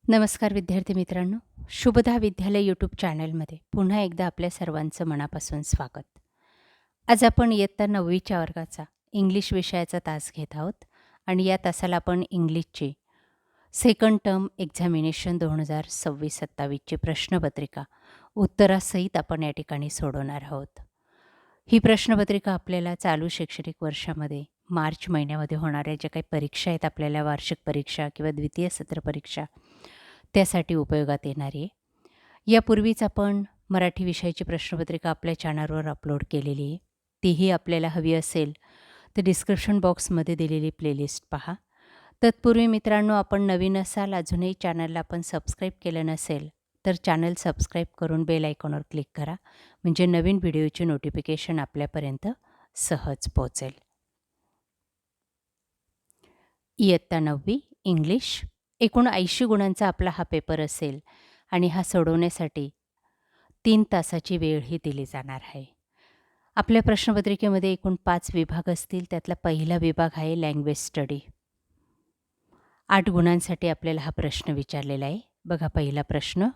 नमस्कार विद्यार्थी मित्रांनो, शुभदा विद्यालय यूट्यूब चॅनलमध्ये पुन्हा एकदा आपल्या सर्वांचं मनापासून स्वागत. आज आपण इयत्ता 9वीच्या वर्गाचा इंग्लिश विषयाचा तास घेत आहोत आणि या तासाला आपण इंग्लिशची सेकंड टर्म एक्झामिनेशन 2026-27ची प्रश्नपत्रिका उत्तरासहित आपण या ठिकाणी सोडवणार आहोत. ही प्रश्नपत्रिका आपल्याला चालू शैक्षणिक वर्षामध्ये मार्च महिन्यामध्ये होणाऱ्या ज्या काही परीक्षा आहेत, आपल्याला वार्षिक परीक्षा किंवा द्वितीय सत्र परीक्षा, त्यासाठी उपयोगात येणारी आहे. यापूर्वीच आपण मराठी विषयाची प्रश्नपत्रिका आपल्या चॅनलवर अपलोड केलेली आहे. तीही आपल्याला हवी असेल तर डिस्क्रिप्शन बॉक्समध्ये दिलेली प्लेलिस्ट पहा. तत्पूर्वी मित्रांनो, आपण नवीन असाल, अजूनही चॅनलला आपण सबस्क्राईब केलं नसेल तर चॅनल सबस्क्राईब करून बेल आयकॉनवर क्लिक करा, म्हणजे नवीन व्हिडिओची नोटिफिकेशन आपल्यापर्यंत सहज पोहोचेल. इयत्ता 9वी इंग्लिश, एकूण 80 गुणांचा आपला हा पेपर असेल आणि हा सोडवण्यासाठी 3 तासाची वेळही दिली जाणार आहे. आपल्या प्रश्नपत्रिकेमध्ये एकूण 5 विभाग असतील. त्यातला पहिला विभाग आहे लँग्वेज स्टडी. 8 गुणांसाठी आपल्याला हा प्रश्न विचारलेला आहे. बघा, पहिला प्रश्न,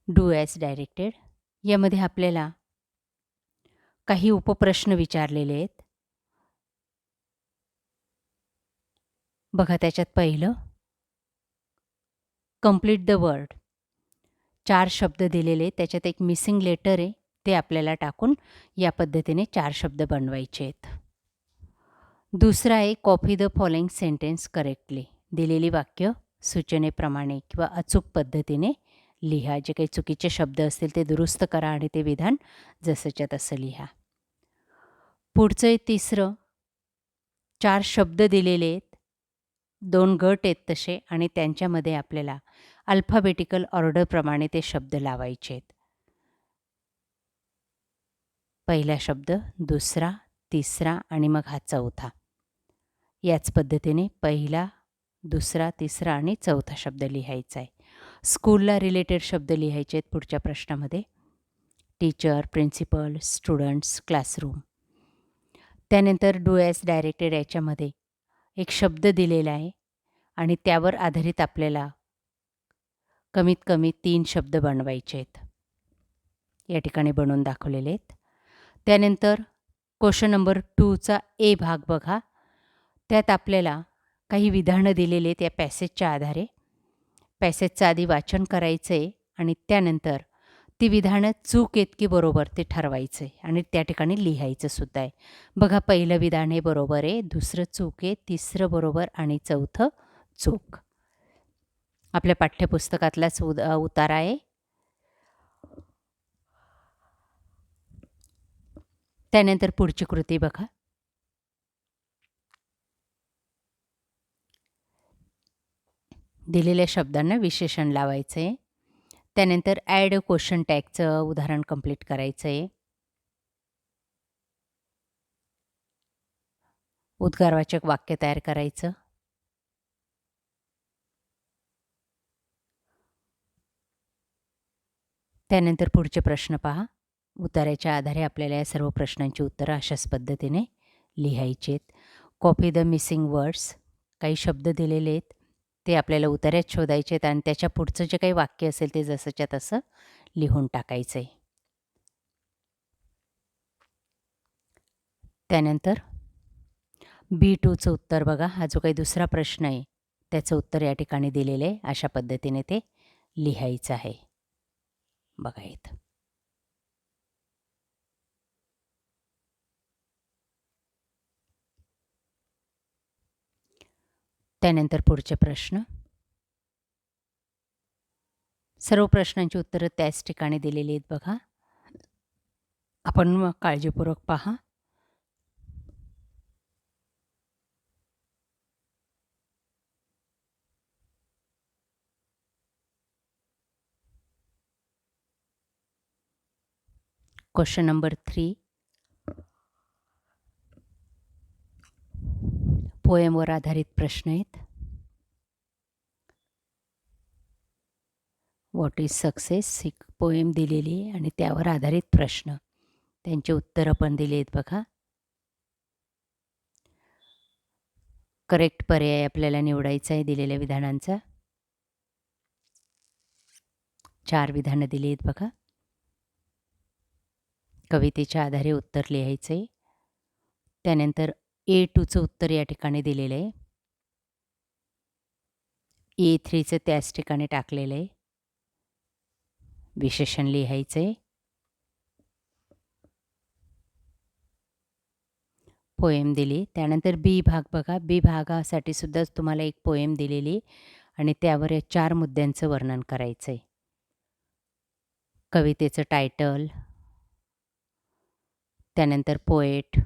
डू ॲज डायरेक्टेड. यामध्ये आपल्याला काही उपप्रश्न विचारलेले आहेत. बघा, त्याच्यात पहिलं, कंप्लीट द वर्ड. 4 शब्द दिलेले, त्याच्यात एक मिसिंग लेटर आहे, ते आपल्याला टाकून या पद्धतीने 4 शब्द बनवायचे आहेत. दुसरा आहे, copy the following sentence correctly. दिलेली वाक्य सूचनेप्रमाणे किंवा अचूक पद्धतीने लिहा. जे काही चुकीचे शब्द असतील ते दुरुस्त करा आणि ते विधान जसंच्या तसं लिहा. पुढचं आहे तिसरं, 4 शब्द दिलेले आहेत, 2 गट आहेत तसे, आणि त्यांच्यामध्ये आपल्याला अल्फाबेटिकल ऑर्डरप्रमाणे ते शब्द लावायचे आहेत. पहिला शब्द, दुसरा, तिसरा आणि मग हा चौथा. याच पद्धतीने पहिला, दुसरा, तिसरा आणि चौथा शब्द लिहायचा आहे. स्कूलला रिलेटेड शब्द लिहायचे आहेत पुढच्या प्रश्नामध्ये. Teacher, principal, students, classroom. त्यानंतर डू ॲज डायरेक्टेड याच्यामध्ये एक शब्द दिलेला आहे आणि त्यावर आधारित आपल्याला कमीत कमी 3 शब्द बनवायचे आहेत. या ठिकाणी बनवून दाखवलेले आहेत. त्यानंतर क्वेश्चन नंबर 2चा ए भाग बघा. त्यात आपल्याला काही विधानं दिलेली आहेत या पॅसेजच्या आधारे. पॅसेजचं आधी वाचन करायचं आहे आणि त्यानंतर ती विधानं चूक आहेत की बरोबर ते ठरवायचं आहे आणि त्या ठिकाणी लिहायचं सुद्धा आहे. बघा, पहिलं विधान हे बरोबर आहे, दुसरं चूक आहे, तिसरं बरोबर आणि चौथं चूक. आपल्या पाठ्यपुस्तकातलाच उतारा आहे. त्यानंतर पुढची कृती बघा. दिलेल्या शब्दांना विशेषण लावायचं आहे. त्यानंतर ॲड क्वेश्चन टॅगचं उदाहरण कंप्लीट करायचं आहे. उद्गारवाचक वाक्य तयार करायचं. त्यानंतर पुढचे प्रश्न पहा. उतार्याच्या आधारे आपल्याला या सर्व प्रश्नांची उत्तरं अशाच पद्धतीने लिहायची आहेत. Copy the missing words. काही शब्द दिलेले आहेत, ते आपल्याला उतार्यात शोधायचे आहेत आणि त्याच्या पुढचं जे काही वाक्य असेल ते जसंच्या तसं लिहून टाकायचं आहे. त्यानंतर B2चं उत्तर बघा. हा जो काही दुसरा प्रश्न आहे त्याचं उत्तर या ठिकाणी दिलेलं आहे. अशा पद्धतीने ते लिहायचं आहे. बघा इथं. त्यानंतर पुढचे प्रश्न. सर्व प्रश्नांची उत्तरं त्याच ठिकाणी दिलेली आहेत बघा. आपण काळजीपूर्वक पहा. क्वेश्चन नंबर 3, पोएमवर आधारित प्रश्न आहेत. What is success he poem दिलेली आहे आणि त्यावर आधारित प्रश्न, त्यांची उत्तरं पण दिली आहेत बघा. करेक्ट पर्याय आपल्याला निवडायचा आहे दिलेल्या विधानांचा. 4 विधानं दिली आहेत बघा. कवितेच्या आधारे उत्तर लिहायचं आहे. त्यानंतर A2चं उत्तर या ठिकाणी दिलेलं आहे. A3चं त्याच ठिकाणी टाकलेलं आहे. विशेषण लिहायचं आहे. पोएम दिली. त्यानंतर बी भाग बघा. बी भागासाठी सुद्धा तुम्हाला एक पोएम दिलेली आणि त्यावर या 4 मुद्द्यांचं वर्णन करायचं आहे. कवितेचं टायटल, त्यानंतर पोएट,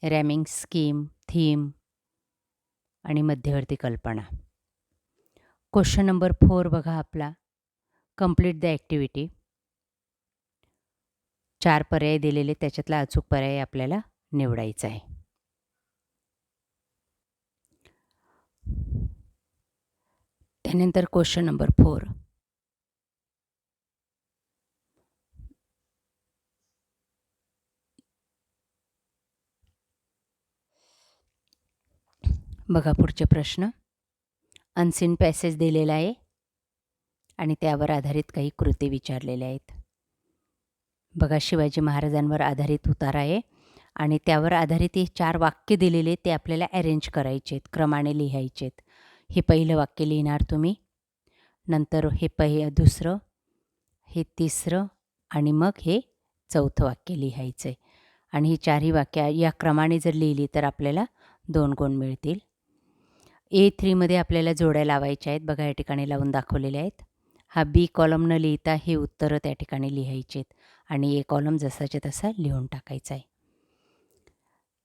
रॅमिंग स्कीम, थीम आणि मध्यवर्ती कल्पना. क्वेश्चन नंबर 4 बघा आपला. Complete the activity. 4 पर्याय दिलेले, त्याच्यातला अचूक पर्याय आपल्याला निवडायचा आहे. त्यानंतर क्वेश्चन नंबर 4. बघा पुढचे प्रश्न. अनसीन पॅसेज दिलेला आहे आणि त्यावर आधारित काही कृती विचारलेल्या आहेत. बघा शिवाजी महाराजांवर आधारित उतारा आहे आणि त्यावर आधारित हे 4 वाक्य दिलेले ते आपल्याला अरेंज करायचे आहेत, क्रमाने लिहायचे आहेत. हे पहिलं वाक्य लिहिणार तुम्ही, नंतर हे दुसरं, हे तिसरं आणि मग हे चौथं वाक्य लिहायचं आहे. आणि ही 4ही वाक्य या क्रमाने जर लिहिली तर आपल्याला 2 गुण मिळतील. A3मध्ये आपल्याला जोड्या लावायच्या आहेत. बघा या ठिकाणी लावून दाखवलेल्या आहेत. हा बी कॉलम न लिहिता हे उत्तरं त्या ठिकाणी लिहायचे आहेत आणि ए कॉलम जसाच्या तसा लिहून टाकायचा आहे.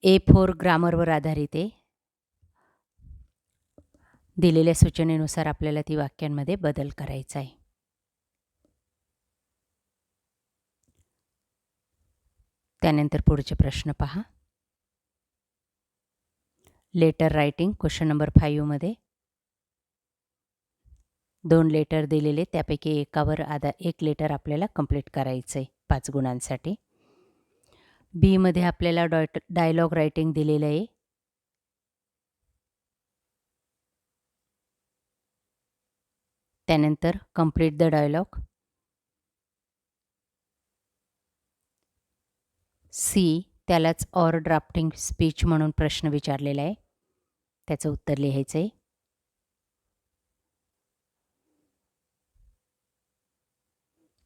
A4 ग्रामरवर आधारित आहे. दिलेल्या सूचनेनुसार आपल्याला ती वाक्यांमध्ये बदल करायचा आहे. त्यानंतर पुढचे प्रश्न पहा. लेटर रायटिंग क्वेश्चन नंबर 5मध्ये 2 लेटर दिलेले, त्यापैकी एकावर एक लेटर आपल्याला कंप्लीट करायचं आहे 5 गुणांसाठी. बीमध्ये आपल्याला डायलॉग रायटिंग दिलेलं आहे. त्यानंतर कंप्लीट द डायलॉग. सी त्यालाच ऑर ड्राफ्टिंग स्पीच म्हणून प्रश्न विचारलेला आहे, त्याचं उत्तर लिहायचं आहे.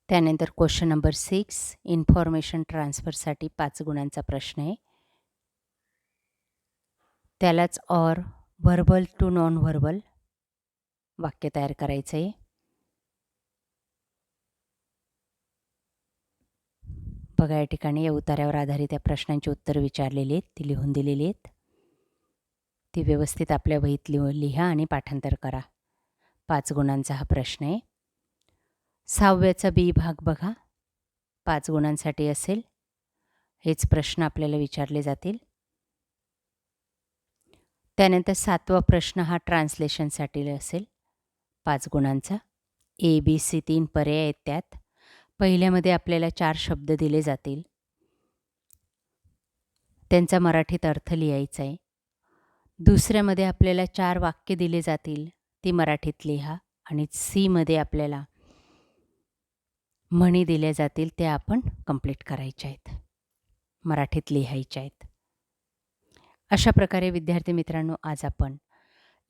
त्यानंतर क्वेश्चन नंबर 6 इन्फॉर्मेशन ट्रान्सफरसाठी 5 गुणांचा प्रश्न आहे. त्यालाच or verbal to non verbal वाक्य तयार करायचं आहे. बघा या ठिकाणी या उतार्यावर आधारित या प्रश्नांची उत्तरं विचारलेली आहेत, ती लिहून दिलेली आहेत. ती व्यवस्थित आपल्या वहीत लिहा आणि पाठांतर करा. 5 गुणांचा हा प्रश्न आहे. 6व्याचा बी भाग बघा, 5 गुणांसाठी असेल. हेच प्रश्न आपल्याला विचारले जातील. त्यानंतर 7वा प्रश्न हा ट्रान्सलेशनसाठी असेल, 5 गुणांचा. ABC 3 पर्याय आहेत त्यात. पहिल्यामध्ये आपल्याला 4 शब्द दिले जातील, त्यांचा मराठीत अर्थ लिहायचा आहे. दुसऱ्यामध्ये आपल्याला 4 वाक्य दिले जातील, ती मराठीत लिहा. आणि सीमध्ये आपल्याला म्हणी दिल्या जातील, त्या आपण कंप्लीट करायच्या आहेत, मराठीत लिहायच्या आहेत. अशा प्रकारे विद्यार्थी मित्रांनो, आज आपण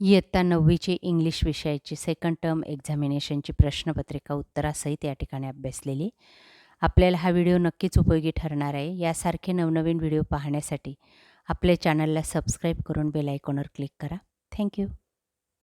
इयत्ता 9वीची इंग्लिश विषयाची सेकंड टर्म एक्झामिनेशनची प्रश्नपत्रिका उत्तरासहित या ठिकाणी अभ्यासलेली. आपल्याला हा व्हिडिओ नक्कीच उपयोगी ठरणार आहे. यासारखे नवनवीन व्हिडिओ पाहण्यासाठी आपल्या चॅनलला सबस्क्राईब करून बेल आयकॉनवर क्लिक करा. थँक्यू.